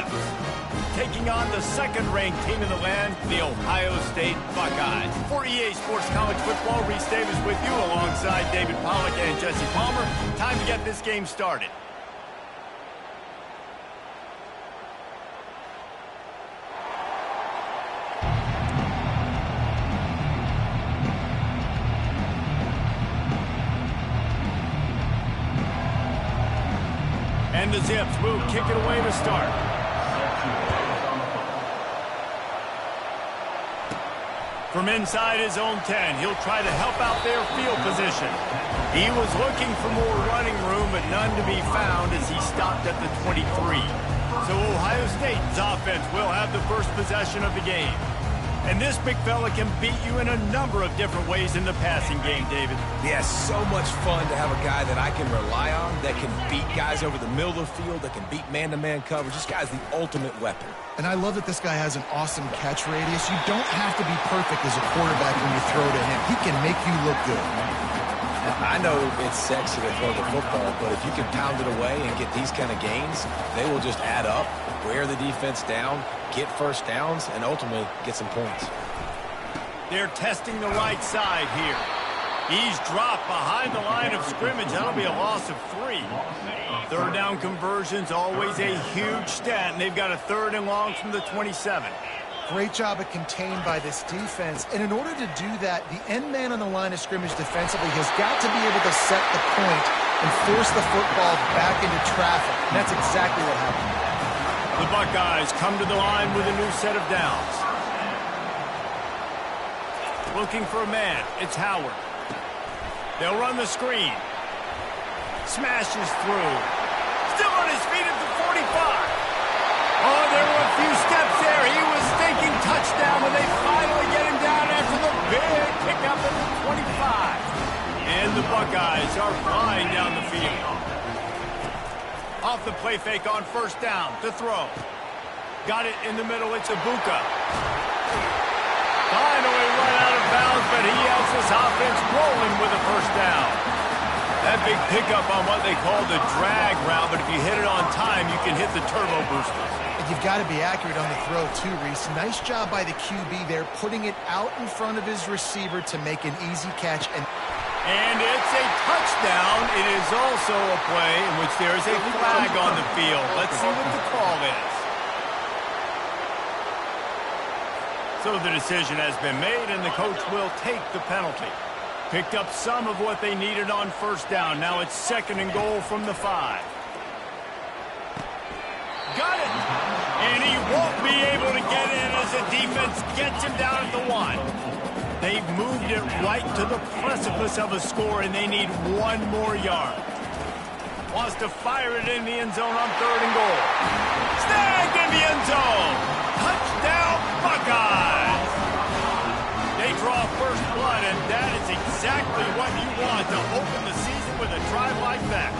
Zips, taking on the second-ranked team in the land, the Ohio State Buckeyes. For EA Sports College Football, Reese Davis with you alongside David Pollack and Jesse Palmer. Time to get this game started. And the Zips will kick it away to start. From inside his own 10, he'll try to help out their field position. He was looking for more running room, but none to be found as he stopped at the 23. So Ohio State's offense will have the first possession of the game. And this big fella can beat you in a number of different ways in the passing game, David. Yeah, so much fun to have a guy that I can rely on, that can beat guys over the middle of the field, that can beat man-to-man coverage. This guy's the ultimate weapon. And I love that this guy has an awesome catch radius. You don't have to be perfect as a quarterback when you throw to him. He can make you look good. I know it's sexy to throw the football, but if you can pound it away and get these kind of gains, they will just add up, wear the defense down, get first downs, and ultimately get some points. They're testing the right side here. He's dropped behind the line of scrimmage. That'll be a loss of 3. Third down conversion's always a huge stat, and they've got a 3rd and long from the 27. Great job of contained by this defense. And in order to do that, the end man on the line of scrimmage defensively has got to be able to set the point and force the football back into traffic. And that's exactly what happened. The Buckeyes come to the line with a new set of downs. Looking for a man. It's Howard. They'll run the screen. Smashes through. Still on his feet at the 45. Oh, there were a few steps there. He was thinking touchdown when they finally get him down after the big pickup at the 25. And the Buckeyes are flying down the field. Off the play fake on first down to throw. Got it in the middle. It's Ibuka. Finally run out of bounds, but he has this offense rolling with a first down. That big pickup on what they call the drag route, but if you hit it on time, you can hit the turbo boosters. And you've got to be accurate on the throw, too, Reese. Nice job by the QB there, putting it out in front of his receiver to make an easy catch. And it's a touchdown. It is also a play in which there is a flag on the field. Let's see what the call is. So the decision has been made, and the coach will take the penalty. Picked up some of what they needed on first down. Now it's 2nd and goal from the 5. Got it! And he won't be able to get in as the defense gets him down at the 1. They've moved it right to the precipice of a score, and they need 1 more yard. Wants to fire it in the end zone on 3rd and goal. Snagged in the end zone! Touchdown, Buckeyes! They draw first blood, and that is exactly what you want to open the season with a drive like that.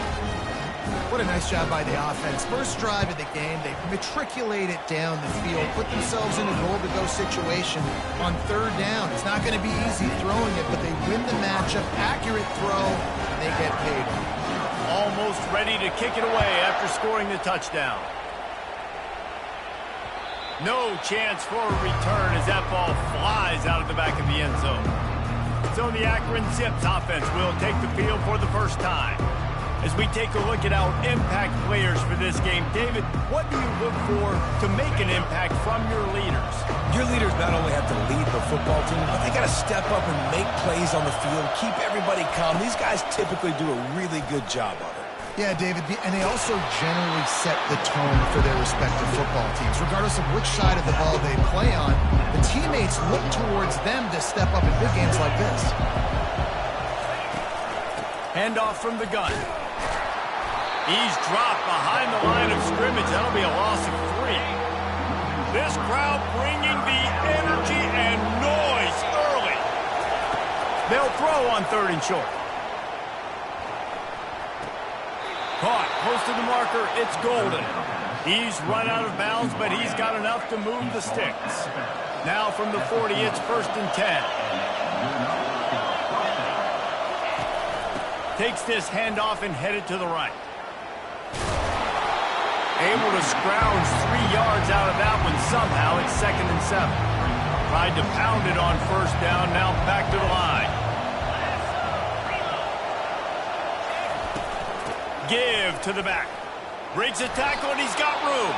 What a nice job by the offense. First drive of the game, they matriculate it down the field, put themselves in a goal-to-go situation on 3rd down. It's not going to be easy throwing it, but they win the matchup. Accurate throw, and they get paid. Almost ready to kick it away after scoring the touchdown. No chance for a return as that ball flies out of the back of the end zone. So the Akron Zips offense will take the field for the first time. As we take a look at our impact players for this game, David, what do you look for to make an impact from your leaders? Your leaders not only have to lead the football team, but they got to step up and make plays on the field, keep everybody calm. These guys typically do a really good job of it. Yeah, David, and they also generally set the tone for their respective football teams. Regardless of which side of the ball they play on, the teammates look towards them to step up in big games like this. Handoff from the gun. He's dropped behind the line of scrimmage. That'll be a loss of 3. This crowd bringing the energy and noise early. They'll throw on 3rd and short. Caught close to the marker. It's Golden. He's run out of bounds, but he's got enough to move the sticks. Now from the 40, it's 1st and 10. Takes this handoff and headed to the right. Able to scrounge 3 yards out of that one somehow. It's 2nd and 7. Tried to pound it on first down. Now back to the line. Give to the back. Breaks a tackle, and he's got room.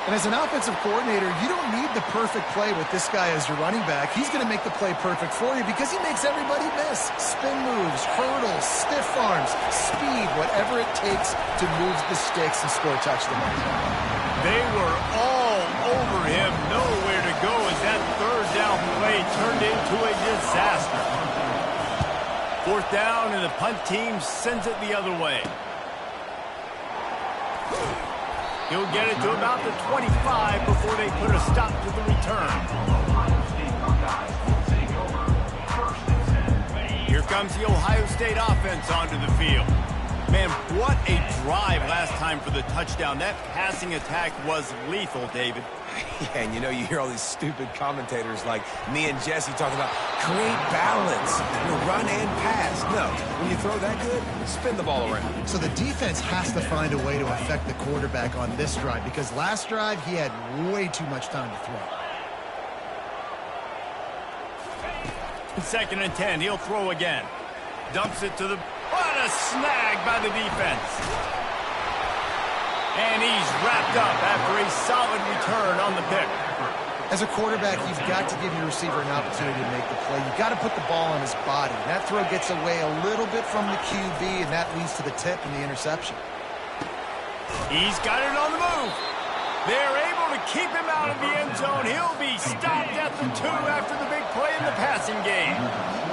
And as an offensive coordinator, you don't need the perfect play with this guy as your running back. He's going to make the play perfect for you because he makes everybody miss. Spin moves, hurdles, stiff arms, speed, whatever it takes to move the sticks and score touchdowns. They were all over him, nowhere to go as that third down play turned into a disaster. 4th down, and the punt team sends it the other way. He'll get it to about the 25 before they put a stop to the return. Here comes the Ohio State offense onto the field. Man, what a drive last time for the touchdown. That passing attack was lethal, David. Yeah, and you hear all these stupid commentators like me and Jesse talking about create balance, run and pass. No, when you throw that good, spin the ball around. So the defense has to find a way to affect the quarterback on this drive because last drive he had way too much time to throw. 2nd and 10, he'll throw again. Dumps it to the... What a snag by the defense. And he's wrapped up after a solid return on the pick. As a quarterback, you've got to give your receiver an opportunity to make the play. You've got to put the ball on his body. That throw gets away a little bit from the QB, and that leads to the tip and the interception. He's got it on the move. They're able to keep him out of the end zone. He'll be stopped at the 2 after the big play in the passing game.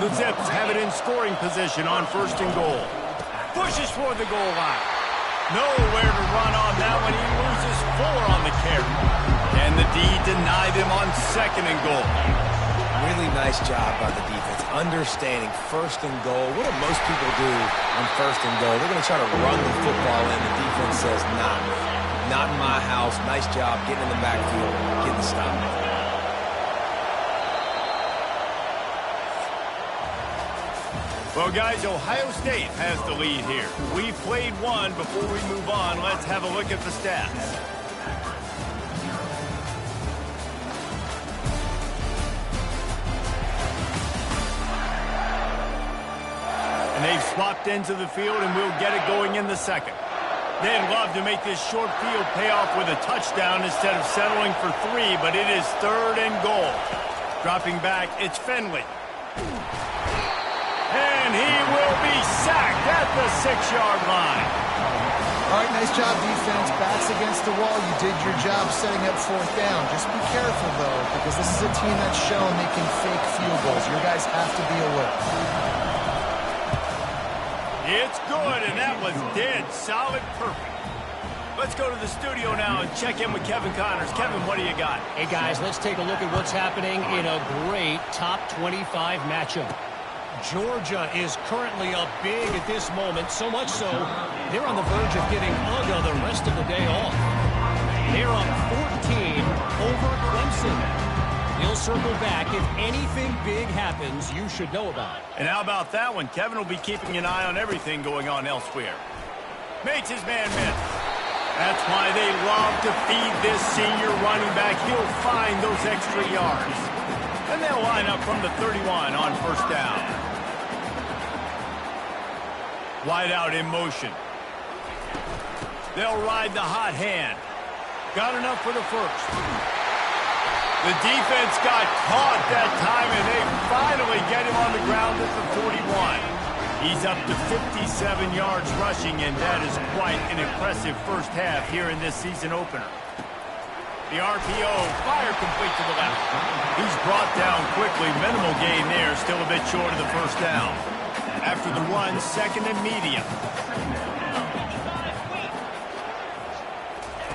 The Zips have it in scoring position on 1st and goal. Pushes for the goal line. Nowhere to run on that one. He loses 4 on the carry. And the D denied him on 2nd and goal. Really nice job by the defense, understanding 1st and goal. What do most people do on 1st and goal? They're going to try to run the football in. The defense says, nah, not in my house. Nice job getting in the backfield, getting the stop. Well, guys, Ohio State has the lead here. We've played one. Before we move on, let's have a look at the stats. And they've swapped into the field, and we'll get it going in the 2nd. They'd love to make this short field pay off with a touchdown instead of settling for 3, but it is 3rd and goal. Dropping back, it's Finley. And he will be sacked at the 6-yard line. All right, nice job, defense. Backs against the wall. You did your job setting up 4th down. Just be careful, though, because this is a team that's shown they can fake field goals. Your guys have to be alert. It's good, and that was dead solid perfect. Let's go to the studio now and check in with Kevin Connors. Kevin, what do you got? Hey, guys, let's take a look at what's happening in a great top 25 matchup. Georgia is currently up big at this moment, so much so they're on the verge of getting UGA the rest of the day off. They're up 14 over Clemson. They'll circle back. If anything big happens, you should know about it. And how about that one? Kevin will be keeping an eye on everything going on elsewhere. Makes his man miss. That's why they love to feed this senior running back. He'll find those extra yards. And they'll line up from the 31 on 1st down. Wide out in motion. They'll ride the hot hand. Got enough for the 1st. The defense got caught that time, and they finally get him on the ground at the 41. He's up to 57 yards rushing, and that is quite an impressive 1st half here in this season opener. The RPO, fire complete to the left. He's brought down quickly. Minimal gain there, still a bit short of the 1st down. After the run, 2nd and medium.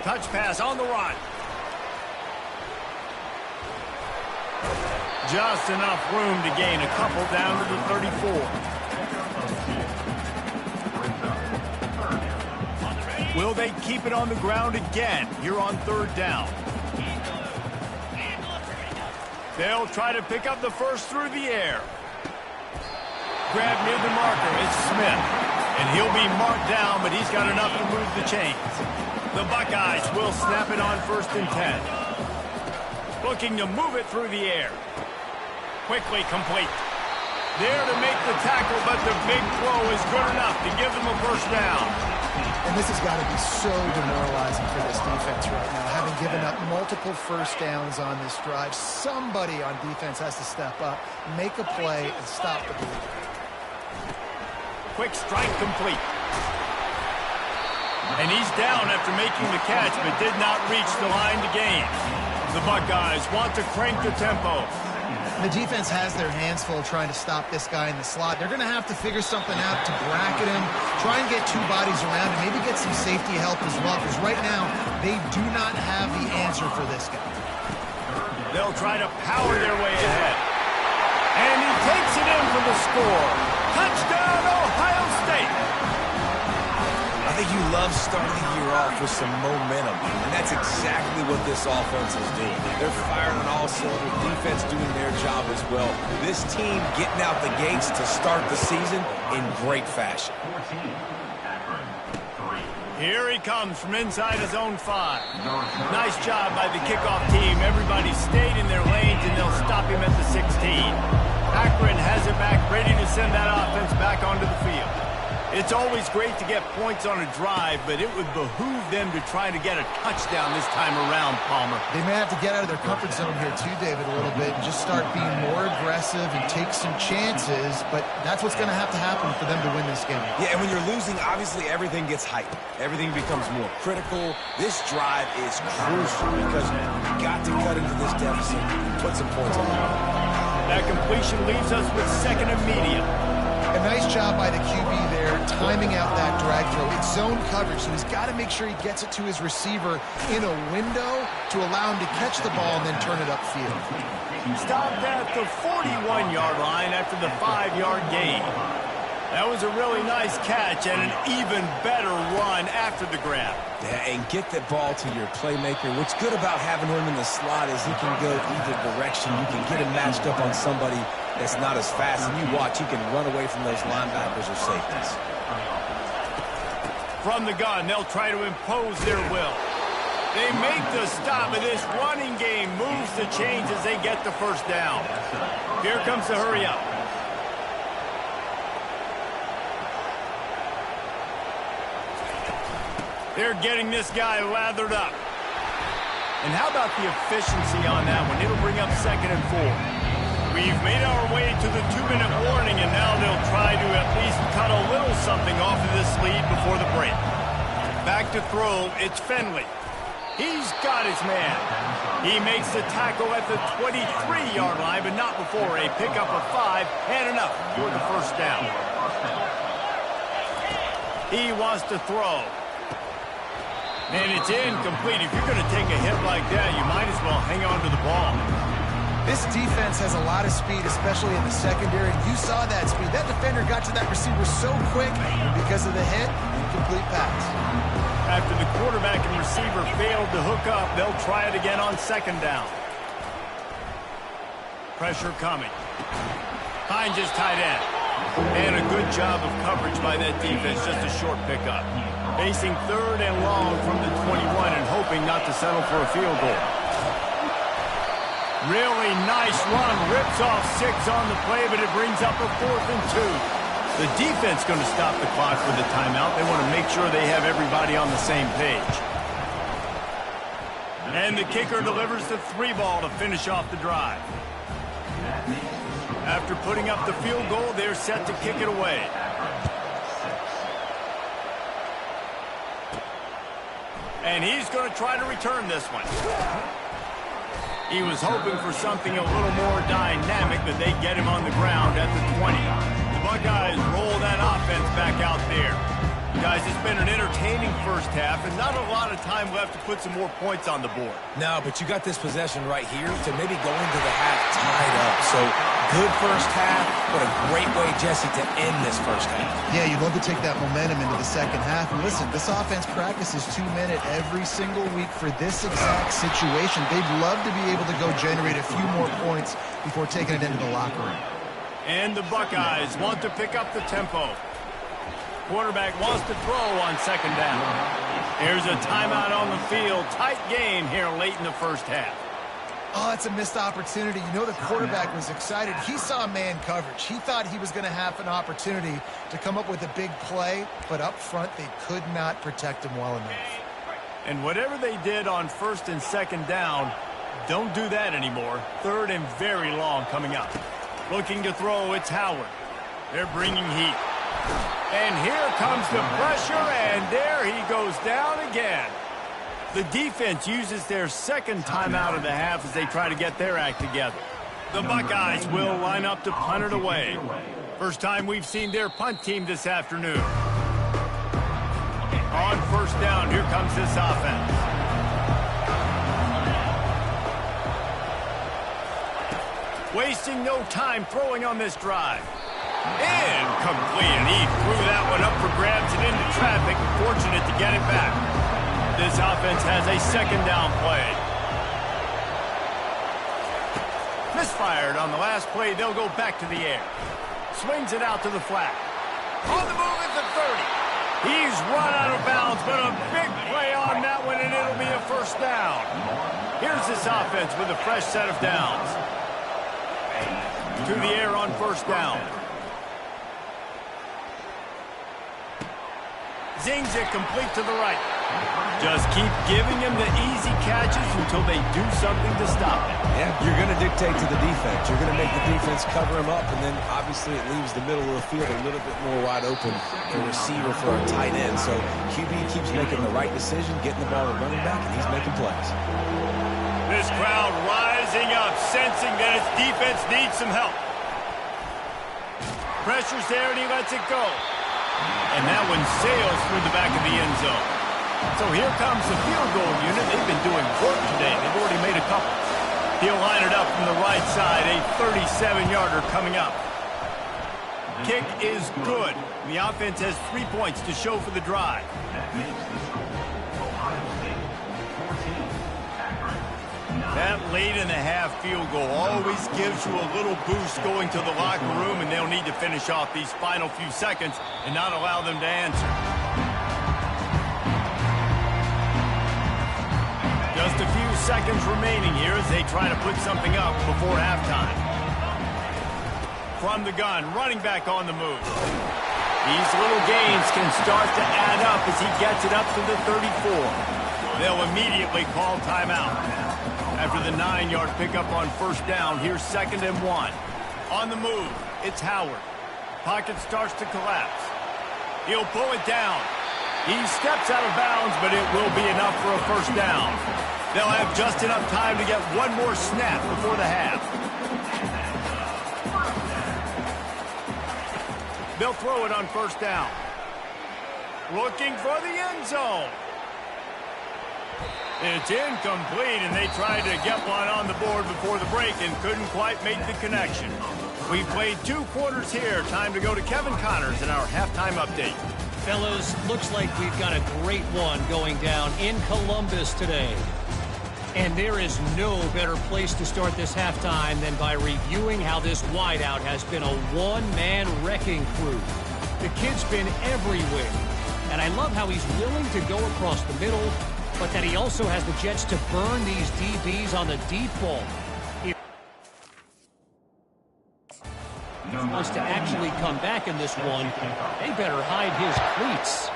Touch pass on the run. Just enough room to gain a couple down to the 34. Will they keep it on the ground again here on 3rd down? They'll try to pick up the 1st through the air. Grab near the marker, it's Smith. And he'll be marked down, but he's got enough to move the chains. The Buckeyes will snap it on 1st and 10. Looking to move it through the air. Quickly complete. There to make the tackle, but the big throw is good enough to give them a first down. And this has got to be so demoralizing for this defense right now. Having given up multiple first downs on this drive, somebody on defense has to step up, make a play, and stop the bleeding. Quick strike complete. And he's down after making the catch, but did not reach the line to gain. The Buckeyes want to crank the tempo. The defense has their hands full trying to stop this guy in the slot. They're going to have to figure something out to bracket him, try and get two bodies around him, maybe get some safety help as well, because right now they do not have the answer for this guy. They'll try to power their way ahead. And he takes it in for the score. Touchdown, Ohio State! I think you love starting the year off with some momentum, and that's exactly what this offense is doing. They're firing on all cylinders, defense doing their job as well. This team getting out the gates to start the season in great fashion. Here he comes from inside his own 5. Nice job by the kickoff team. Everybody stayed in their lanes, and they'll stop him at the 16. Akron has it back, ready to send that offense back onto the field. It's always great to get points on a drive, but it would behoove them to try to get a touchdown this time around, Palmer. They may have to get out of their comfort zone here too, David, a little bit, and just start being more aggressive and take some chances, but that's what's going to happen for them to win this game. Yeah, and when you're losing, obviously everything gets heightened. Everything becomes more critical. This drive is crucial because you got to cut into this deficit and put some points on the board. That completion leaves us with 2nd and medium. A nice job by the QB there, timing out that drag throw. It's zone coverage, so he's got to make sure he gets it to his receiver in a window to allow him to catch the ball and then turn it upfield. Stopped at the 41-yard line after the 5-yard gain. That was a really nice catch and an even better run after the grab. Yeah, and get the ball to your playmaker. What's good about having him in the slot is he can go either direction. You can get him matched up on somebody that's not as fast, and you watch, he can run away from those linebackers or safeties. From the gun, they'll try to impose their will. They make the stop, and this running game moves the chains as they get the first down. Here comes the hurry up. They're getting this guy lathered up. And how about the efficiency on that one? It'll bring up 2nd and 4. We've made our way to the 2-minute warning, and now they'll try to at least cut a little something off of this lead before the break. Back to throw, it's Finley. He's got his man. He makes the tackle at the 23-yard line, but not before a pickup of 5 and enough for the first down. He wants to throw. And it's incomplete. If you're going to take a hit like that, you might as well hang on to the ball. This defense has a lot of speed, especially in the secondary. You saw that speed. That defender got to that receiver so quick, and because of the hit, incomplete pass. After the quarterback and receiver failed to hook up, they'll try it again on 2nd down. Pressure coming. Finds his tight end. And a good job of coverage by that defense, just a short pickup. Facing 3rd and long from the 21 and hoping not to settle for a field goal. Really nice run, rips off 6 on the play, but it brings up a 4th and 2. The defense going to stop the clock with a timeout. They want to make sure they have everybody on the same page. And the kicker delivers the 3-ball to finish off the drive. After putting up the field goal, they're set to kick it away. And he's going to try to return this one. He was hoping for something a little more dynamic, but they get him on the ground at the 20. The Buckeyes roll that offense back out there. Guys, it's been an entertaining first half, and not a lot of time left to put some more points on the board. No, but you got this possession right here to maybe go into the half tied up. So, good first half, but a great way, Jesse, to end this first half. Yeah, you'd love to take that momentum into the second half. And listen, this offense practices 2-minute every single week for this exact situation. They'd love to be able to go generate a few more points before taking it into the locker room. And the Buckeyes want to pick up the tempo. Quarterback wants to throw on 2nd down. Here's a timeout on the field. Tight game here late in the first half. Oh, that's a missed opportunity. You know the quarterback was excited. He saw man coverage. He thought he was going to have an opportunity to come up with a big play, but up front they could not protect him well enough. And whatever they did on first and second down, don't do that anymore. Third and very long coming up. Looking to throw, it's Howard. They're bringing heat. And here comes the pressure, and there he goes down again. The defense uses their second timeout of the half as they try to get their act together. The Buckeyes will line up to punt it away. First time we've seen their punt team this afternoon. On first down, here comes this offense. Wasting no time throwing on this drive. Incomplete, and he threw that one up for grabs and into traffic. Fortunate to get it back. This offense has a second down play. Misfired on the last play. They'll go back to the air. Swings it out to the flat. On the move at the 30. He's run out of bounds, but a big play on that one, and it'll be a first down. Here's this offense with a fresh set of downs. To the air on first down. Zings it complete to the right. Just keep giving him the easy catches until they do something to stop it. Yeah, you're going to dictate to the defense. You're going to make the defense cover him up, and then obviously it leaves the middle of the field a little bit more wide open for receiver for a tight end. So QB keeps making the right decision, getting the ball to running back, and he's making plays. This crowd rising up, sensing that its defense needs some help. Pressure's there, and he lets it go. And that one sails through the back of the end zone. So here comes the field goal unit. They've been doing work today. They've already made a couple. He'll line it up from the right side. A 37-yarder coming up. Kick is good. The offense has 3 points to show for the drive. That late in the half field goal always gives you a little boost going to the locker room, and they'll need to finish off these final few seconds and not allow them to answer. Just a few seconds remaining here as they try to put something up before halftime. From the gun, running back on the move. These little gains can start to add up as he gets it up to the 34. They'll immediately call timeout. After the 9-yard pickup on first down, here's 2nd and 1. On the move, it's Howard. Pocket starts to collapse. He'll pull it down. He steps out of bounds, but it will be enough for a first down. They'll have just enough time to get one more snap before the half. They'll throw it on first down. Looking for the end zone. It's incomplete, and they tried to get one on the board before the break and couldn't quite make the connection. We've played 2 quarters here. Time to go to Kevin Connors in our halftime update. Fellas, looks like we've got a great one going down in Columbus today. And there is no better place to start this halftime than by reviewing how this wideout has been a one-man wrecking crew. The kid's been everywhere, and I love how he's willing to go across the middle, but that he also has the jets to burn these DBs on the deep ball. He wants to actually come back in this one. They better hide his cleats.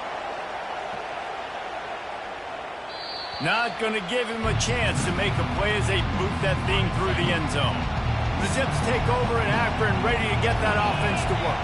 Not going to give him a chance to make a play as they boot that thing through the end zone. The Zips take over in Akron, ready to get that offense to work.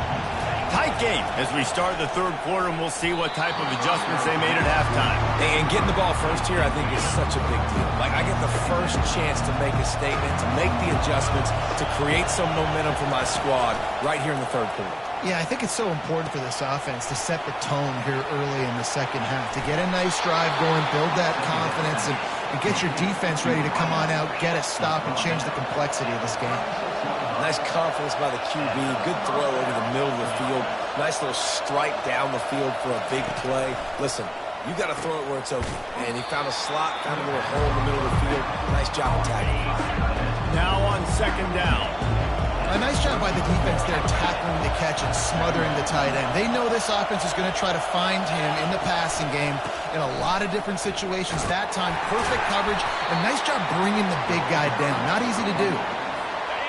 Tight game as we start the 3rd quarter, and we'll see what type of adjustments they made at halftime. And getting the ball first here, I think, is such a big deal. Like, I get the first chance to make a statement, to make the adjustments, to create some momentum for my squad right here in the 3rd quarter. Yeah, I think it's so important for this offense to set the tone here early in the second half, to get a nice drive going, build that confidence, and get your defense ready to come on out, get a stop, and change the complexity of this game. Nice confidence by the QB. Good throw over the middle of the field. Nice little strike down the field for a big play. Listen, you got to throw it where it's open. And he found a slot, found a little hole in the middle of the field. Nice job of tagging. Now on 2nd down. A nice job by the defense there tackling the catch and smothering the tight end. They know this offense is going to try to find him in the passing game in a lot of different situations. That time, perfect coverage. A nice job bringing the big guy down. Not easy to do.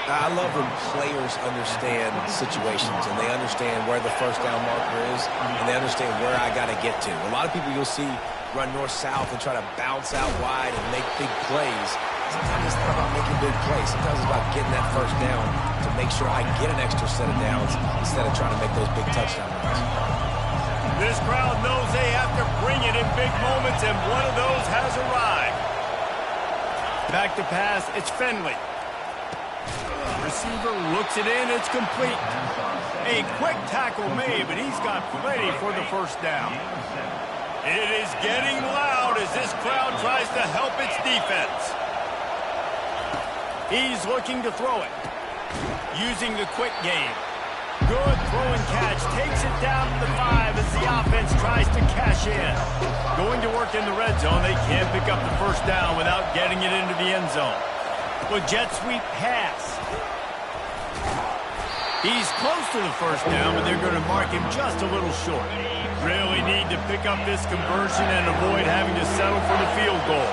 I love when players understand situations and they understand where the first down marker is and they understand where I got to get to. A lot of people you'll see run north-south and try to bounce out wide and make big plays. Sometimes it's not about making big plays. Sometimes it's about getting that first down to make sure I get an extra set of downs instead of trying to make those big touchdown runs. This crowd knows they have to bring it in big moments, and one of those has arrived. Back to pass, it's Finley. Receiver looks it in, it's complete. A quick tackle made, but he's got plenty for the first down. It is getting loud as this crowd tries to help its defense. He's looking to throw it. Using the quick game. Good throw and catch. Takes it down to the 5 as the offense tries to cash in. Going to work in the red zone. They can't pick up the first down without getting it into the end zone. With jet sweep pass. He's close to the first down, but they're going to mark him just a little short. Really need to pick up this conversion and avoid having to settle for the field goal.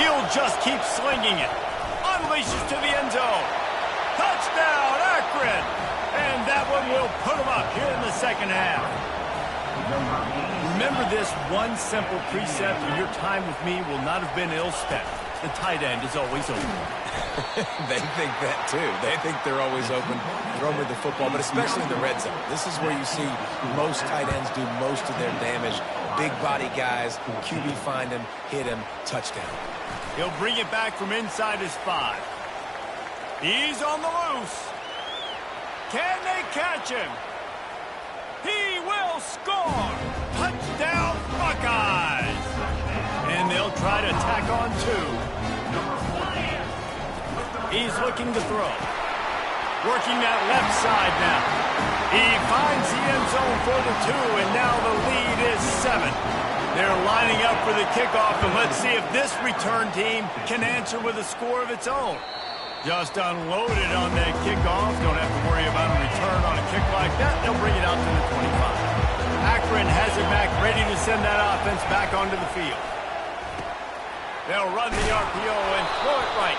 He'll just keep slinging it. Unleashes to the end zone. Touchdown, Akron! And that one will put him up here in the second half. Remember this one simple precept, and your time with me will not have been ill-spent. The tight end is always open. They think that too. They think they're always open. Throw me the football, but especially in the red zone. This is where you see most tight ends do most of their damage. Big body guys, QB find him, hit him, touchdown. He'll bring it back from inside his 5. He's on the loose. Can they catch him? He will score. Touchdown, Buckeyes. And they'll try to tack on 2. He's looking to throw. Working that left side now. He finds the end zone for the 2, and now the lead is 7. They're lining up for the kickoff, and let's see if this return team can answer with a score of its own. Just unloaded on that kickoff. Don't have to worry about a return on a kick like that. They'll bring it out to the 25. Akron has it back, ready to send that offense back onto the field. They'll run the RPO and throw it right.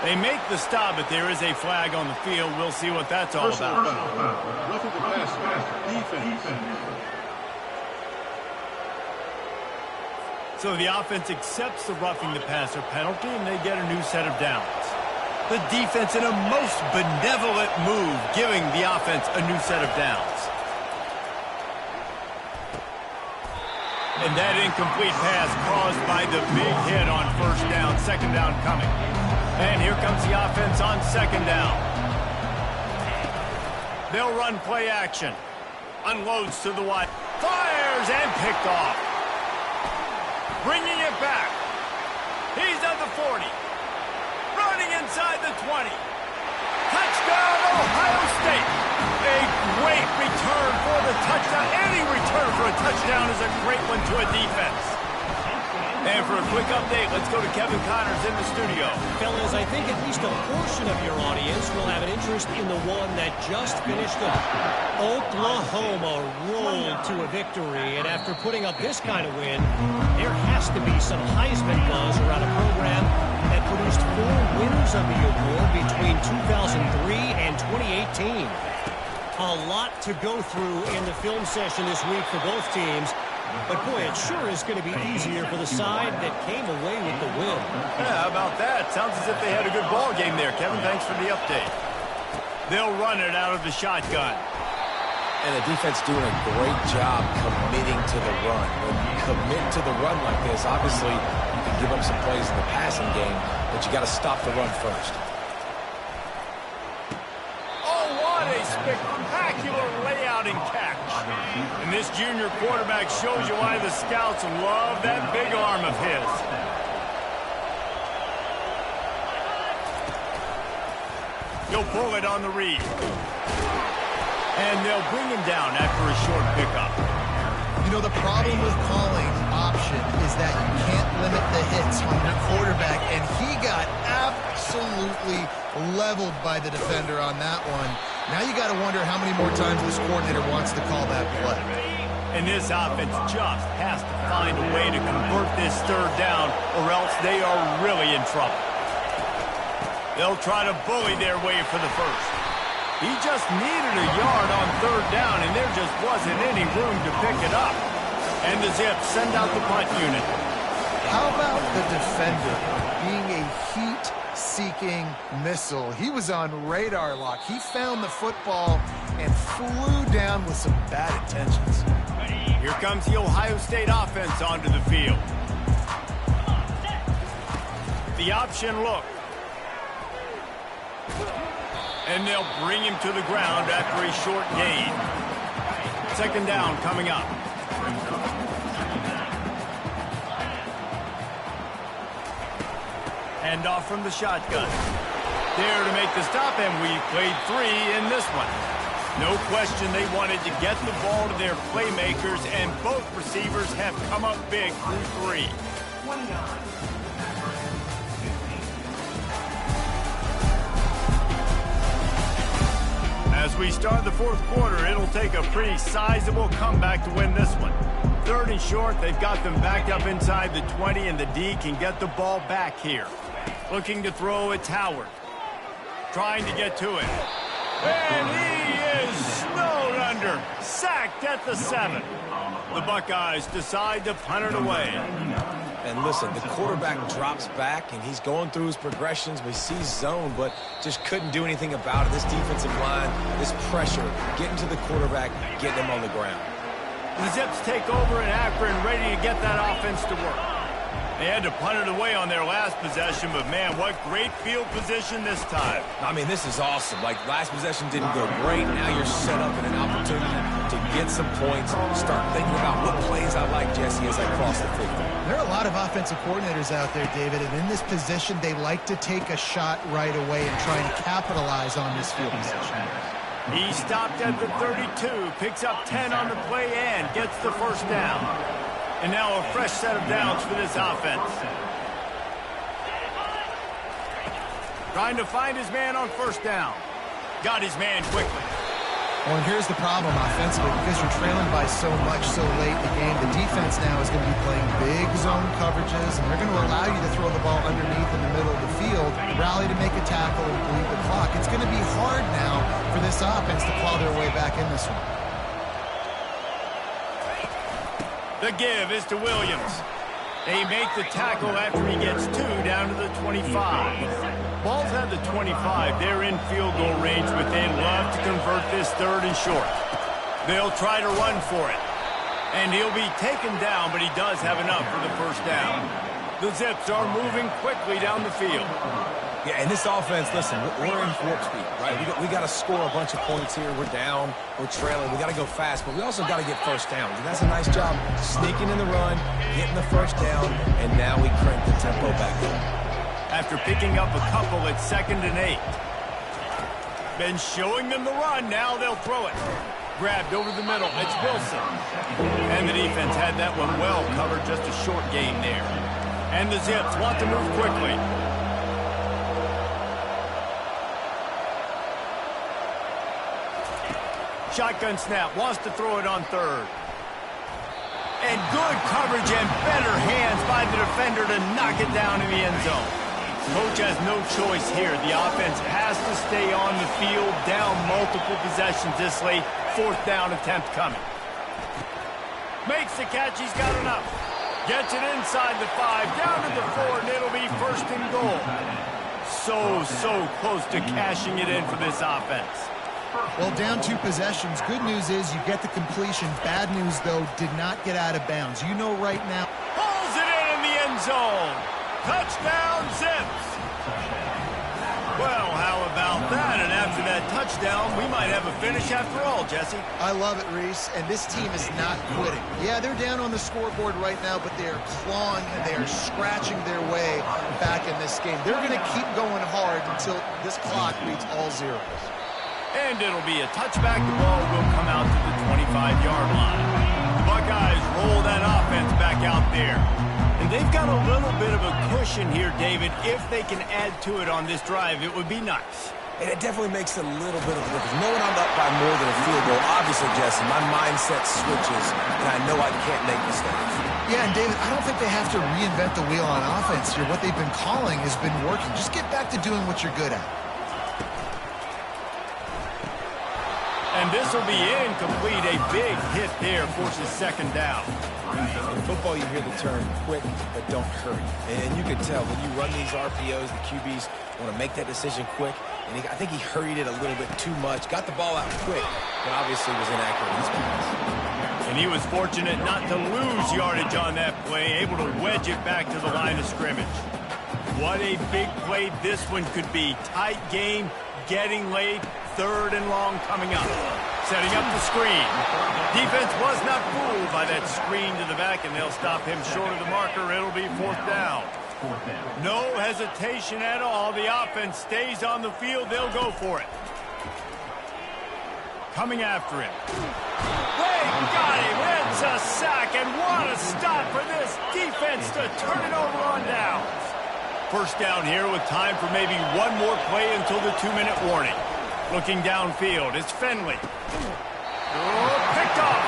They make the stop, but there is a flag on the field. We'll see what that's all about. Roughing the passer. Defense. So the offense accepts the roughing the passer penalty, and they get a new set of downs. The defense in a most benevolent move, giving the offense a new set of downs. And that incomplete pass caused by the big hit on first down, second down coming. And here comes the offense on second down. They'll run play action. Unloads to the wide. Fires and picked off. Bringing it back. He's at the 40. Running inside the 20. Touchdown, Ohio State. A great return for the touchdown. Any return for a touchdown is a great one to a defense. And for a quick update, let's go to Kevin Connors in the studio. Fellas, I think at least a portion of your audience will have an interest in the one that just finished up. Oklahoma rolled to a victory, and after putting up this kind of win, there has to be some Heisman buzz around a program that produced 4 winners of the award between 2003 and 2018. A lot to go through in the film session this week for both teams. But, boy, it sure is going to be easier for the side that came away with the win. Yeah, how about that? Sounds as if they had a good ball game there, Kevin. Thanks for the update. They'll run it out of the shotgun. And the defense doing a great job committing to the run. When you commit to the run like this, obviously you can give up some plays in the passing game, but you got to stop the run first. Oh, what a spectacular layout and catch. And this junior quarterback shows you why the scouts love that big arm of his. He'll pull it on the read. And they'll bring him down after a short pickup. You know, the problem with calling option is that you can't limit the hits on the quarterback, and he got absolutely leveled by the defender on that one. Now you got to wonder how many more times this coordinator wants to call that play. And this offense just has to find a way to convert this third down, or else they are really in trouble. They'll try to bully their way for the first. He just needed a yard on third down, and there just wasn't any room to pick it up. And the Zips send out the punt unit. How about the defender being a heat-seeking missile? He was on radar lock. He found the football and flew down with some bad intentions. Here comes the Ohio State offense onto the field. The option look. And they'll bring him to the ground after a short gain. Second down coming up. Hand off from the shotgun. There to make the stop, and we played 3 in this one. No question they wanted to get the ball to their playmakers, and both receivers have come up big through 3. As we start the fourth quarter, it'll take a pretty sizable comeback to win this one. Third and short, they've got them backed up inside the 20, and the D can get the ball back here. Looking to throw, it's Howard. Trying to get to it. And he is snowed under. Sacked at the 7. The Buckeyes decide to punt it away. And listen, the quarterback drops back, and he's going through his progressions. We see zone, but just couldn't do anything about it. This defensive line, this pressure, getting to the quarterback, getting him on the ground. The Zips take over in Akron, ready to get that offense to work. They had to punt it away on their last possession, but man, what great field position this time. I mean, this is awesome. Like, last possession didn't go great. Now you're set up in an opportunity to get some points. Start thinking about what plays I like, Jesse, as I cross the 50. There are a lot of offensive coordinators out there, David, and in this position, they like to take a shot right away and try and capitalize on this field position. He stopped at the 32, picks up 10 on the play, and gets the first down. And now a fresh set of downs for this offense. Trying to find his man on first down. Got his man quickly. Well, and here's the problem offensively. Because you're trailing by so much so late in the game, the defense now is going to be playing big zone coverages, and they're going to allow you to throw the ball underneath in the middle of the field, rally to make a tackle, and bleed the clock. It's going to be hard now for this offense to claw their way back in this one. The give is to Williams. They make the tackle after he gets 2 down to the 25. Ball's at the 25. They're in field goal range, but they'd love to convert this third and short. They'll try to run for it. And he'll be taken down, but he does have enough for the first down. The Zips are moving quickly down the field. Yeah, and this offense, listen, we're in warp speed, right? We got to score a bunch of points here. We're down, we're trailing. We got to go fast, but we also got to get first downs. And that's a nice job sneaking in the run, getting the first down, and now we crank the tempo back up. After picking up a couple, it's 2nd and 8. Been showing them the run. Now they'll throw it. Grabbed over the middle. It's Wilson. And the defense had that one well covered. Just a short game there. And the Zips want to move quickly. Shotgun snap, wants to throw it on third. And good coverage and better hands by the defender to knock it down in the end zone. Coach has no choice here. The offense has to stay on the field, down multiple possessions this late. 4th down attempt coming. Makes the catch, he's got enough. Gets it inside the 5, down to the 4, and it'll be 1st and goal. So close to cashing it in for this offense. Well, down 2 possessions. Good news is you get the completion. Bad news, though, did not get out of bounds. You know right now. Pulls it in the end zone. Touchdown, Zips. Well, how about that? And after that touchdown, we might have a finish after all, Jesse. I love it, Reese, and this team is not quitting. Yeah, they're down on the scoreboard right now, but they are clawing and they are scratching their way back in this game. They're going to keep going hard until this clock reads all zeros. And it'll be a touchback. The ball will come out to the 25-yard line. The Buckeyes roll that offense back out there. And they've got a little bit of a cushion possession here, David. If they can add to it on this drive, it would be nice. And it definitely makes a little bit of a difference. Knowing I'm up by more than a field goal, obviously, Jesse, my mindset switches, and I know I can't make mistakes. Yeah, and David, I don't think they have to reinvent the wheel on offense here. What they've been calling has been working. Just get back to doing what you're good at. And this will be incomplete. A big hit there forces second down. In football, you hear the term quick, but don't hurry. And you can tell when you run these RPOs, the QBs want to make that decision quick. And I think he hurried it a little bit too much. Got the ball out quick, but obviously was inaccurate in his pass. And he was fortunate not to lose yardage on that play, able to wedge it back to the line of scrimmage. What a big play this one could be. Tight game, getting late, third and long coming up. Setting up the screen. Defense was not fooled by that screen to the back, and they'll stop him short of the marker. It'll be fourth down. No hesitation at all. The offense stays on the field. They'll go for it. Coming after him. They got him. It's a sack, and what a stop for this defense to turn it over on downs. First down here with time for maybe one more play until the 2-minute warning. Looking downfield, it's Finley. Oh, picked off.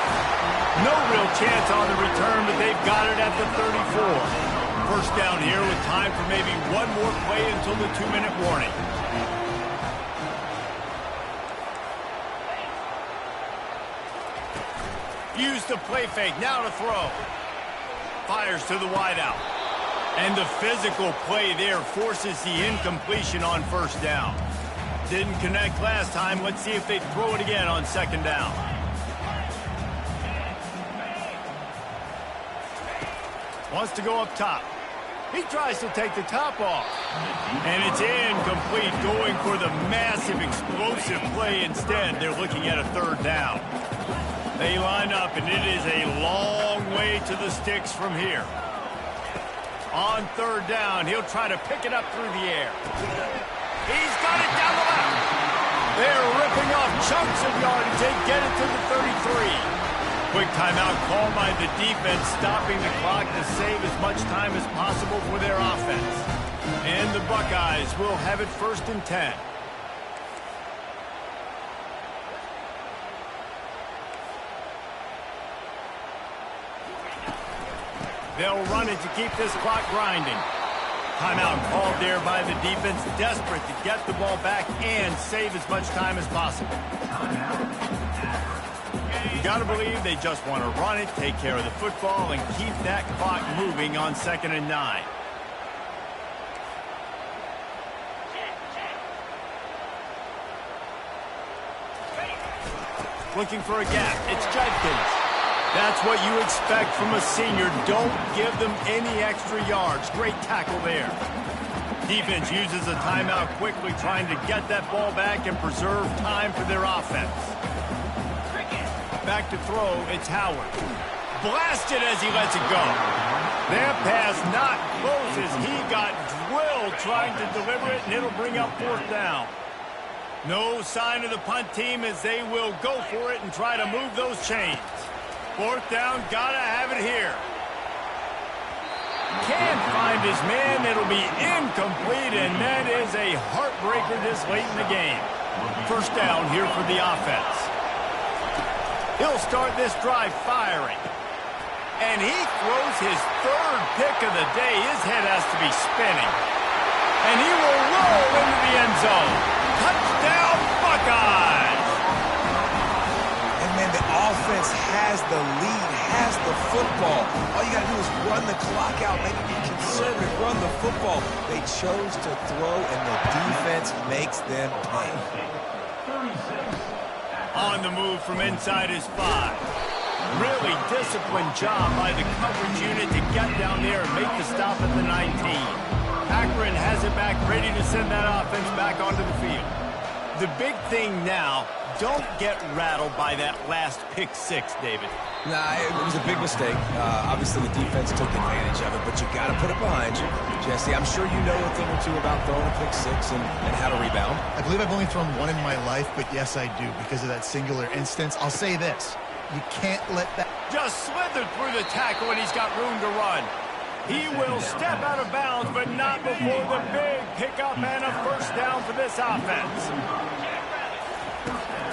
No real chance on the return, but they've got it at the 34. First down here with time for maybe one more play until the 2-minute warning. Use the play fake, now to throw. Fires to the wideout. And the physical play there forces the incompletion on first down. Didn't connect last time. Let's see if they throw it again on second down. Wants to go up top. He tries to take the top off. And it's incomplete, going for the massive explosive play instead. They're looking at a third down. They line up, and it is a long way to the sticks from here. On third down, he'll try to pick it up through the air. He's got it down the left. They're ripping off chunks of yardage. They get it to the 33. Quick timeout called by the defense, stopping the clock to save as much time as possible for their offense. And the Buckeyes will have it 1st and 10. They'll run it to keep this clock grinding. Timeout called there by the defense, desperate to get the ball back and save as much time as possible. You got to believe they just want to run it, take care of the football, and keep that clock moving on 2nd and 9. Looking for a gap. It's Judkins. That's what you expect from a senior. Don't give them any extra yards. Great tackle there. Defense uses a timeout quickly, trying to get that ball back and preserve time for their offense. Back to throw, it's Howard. Blasted as he lets it go. That pass not close as he got drilled trying to deliver it, and it'll bring up 4th down. No sign of the punt team as they will go for it and try to move those chains. 4th down, gotta have it here. Can't find his man. It'll be incomplete, and that is a heartbreaker this late in the game. First down here for the offense. He'll start this drive firing. And he throws his 3rd pick of the day. His head has to be spinning. And he will roll into the end zone. Touchdown, Buckeyes! And man, the offense has the lead, has the football. All you got to do is run the clock out, make it be conservative, run the football. They chose to throw, and the defense makes them pay. On the move from inside his 5. Really disciplined job by the coverage unit to get down there and make the stop at the 19. Akron has it back, ready to send that offense back onto the field. The big thing now, don't get rattled by that last pick 6, David. Nah, it was a big mistake. Obviously, the defense took advantage of it, but you got to put it behind you. Jesse, I'm sure you know a thing or two about throwing a pick 6 and how to rebound. I believe I've only thrown one in my life, but yes, I do, because of that singular instance. I'll say this. You can't let that... Just slithered through the tackle, and he's got room to run. He will step out of bounds, but but not before the big pickup and a first down for this offense.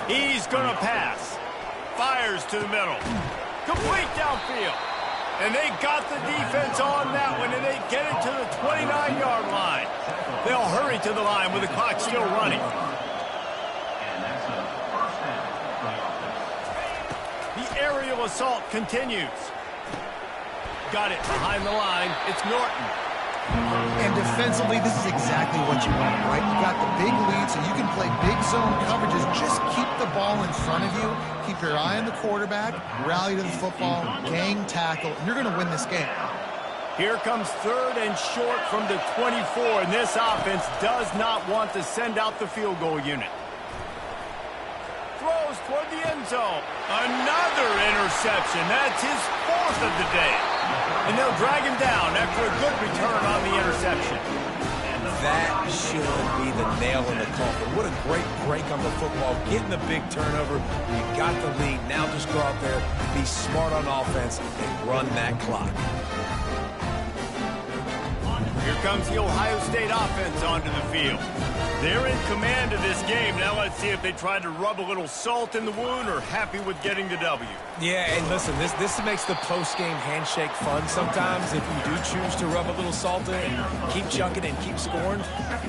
He's going to pass. Fires to the middle. Complete downfield. And they got the defense on that one, and they get it to the 29-yard line. They'll hurry to the line with the clock still running. The aerial assault continues. Got it behind the line. It's Norton. And defensively, this is exactly what you want, right? You got the big lead, so you can play big zone coverages. Just keep the ball in front of you. Keep your eye on the quarterback. Rally to the football. Gang tackle. And you're going to win this game. Here comes 3rd and short from the 24, and this offense does not want to send out the field goal unit. Throws toward the end zone. Another interception. That's his 4th of the day. And they'll drag him down after a good return on the interception. That should be the nail in the coffin. What a great break on the football. Getting the big turnover. You got the lead. Now just go out there, be smart on offense, and run that clock. Here comes the Ohio State offense onto the field. They're in command of this game. Now let's see if they try to rub a little salt in the wound or happy with getting the W. Yeah, and listen, this makes the post-game handshake fun sometimes. If you do choose to rub a little salt in and keep chucking and keep scoring,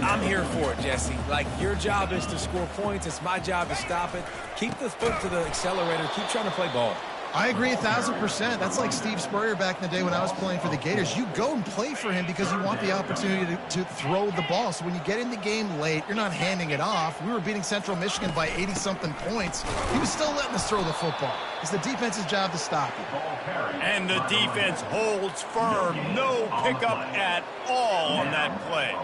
I'm here for it, Jesse. Like, your job is to score points. It's my job to stop it. Keep the foot to the accelerator. Keep trying to play ball. I agree 1,000%. That's like Steve Spurrier back in the day when I was playing for the Gators. You go and play for him because you want the opportunity to throw the ball. So when you get in the game late, you're not handing it off. We were beating Central Michigan by 80-something points. He was still letting us throw the football. It's the defense's job to stop you. And the defense holds firm. No pickup at all on that play.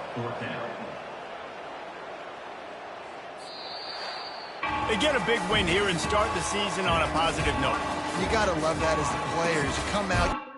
They get a big win here and start the season on a positive note. You got to love that as the players. You come out.